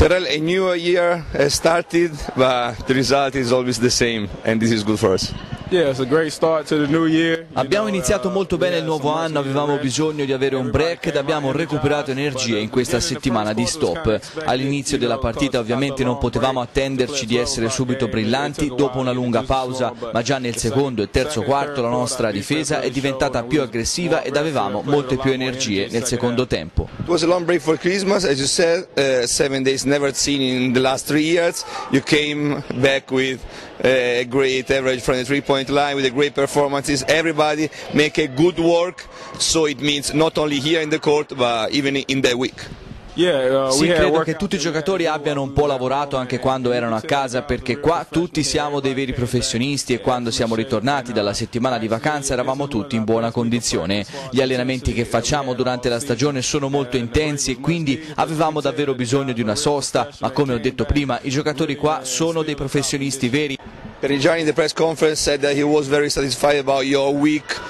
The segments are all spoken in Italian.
Terrell, a new year has started, but the result is always the same, and this is good for us. Yeah, it's a great start to the new year. Abbiamo iniziato molto bene il nuovo anno, avevamo bisogno di avere un break ed abbiamo recuperato energie in questa settimana di stop. All'inizio della partita ovviamente non potevamo attenderci di essere subito brillanti dopo una lunga pausa, ma già nel secondo e terzo quarto la nostra difesa è diventata più aggressiva ed avevamo molte più energie nel secondo tempo. It was a long break for Christmas, as you said, 7 days never seen in the last 3 years. You came back with a great average from the three-point line, with a great performances. Everybody make a good work, so it means not only here in the court, but even in the week. Sì, credo che tutti i giocatori abbiano un po' lavorato anche quando erano a casa, perché qua tutti siamo dei veri professionisti e quando siamo ritornati dalla settimana di vacanza eravamo tutti in buona condizione. Gli allenamenti che facciamo durante la stagione sono molto intensi e quindi avevamo davvero bisogno di una sosta, ma come ho detto prima i giocatori qua sono dei professionisti veri. Perigiani in the press conference said that he was very satisfied about your week,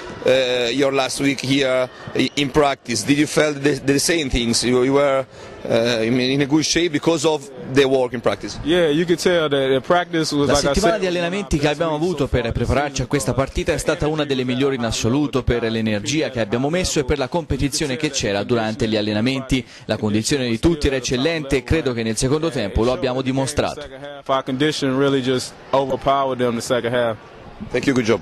your last week here in practice. Did you feel the same things? You were in a good shape because of the work in practice? Yeah, you could tell that the practice was, La like I settimana said, di allenamenti che abbiamo avuto per prepararci a questa partita è stata una delle migliori in assoluto per l'energia che abbiamo messo e per la competizione che c'era durante gli allenamenti. La condizione di tutti era eccellente e credo che nel secondo tempo lo abbiamo dimostrato. Our condition really just overpowered them the second half. Thank you, good job.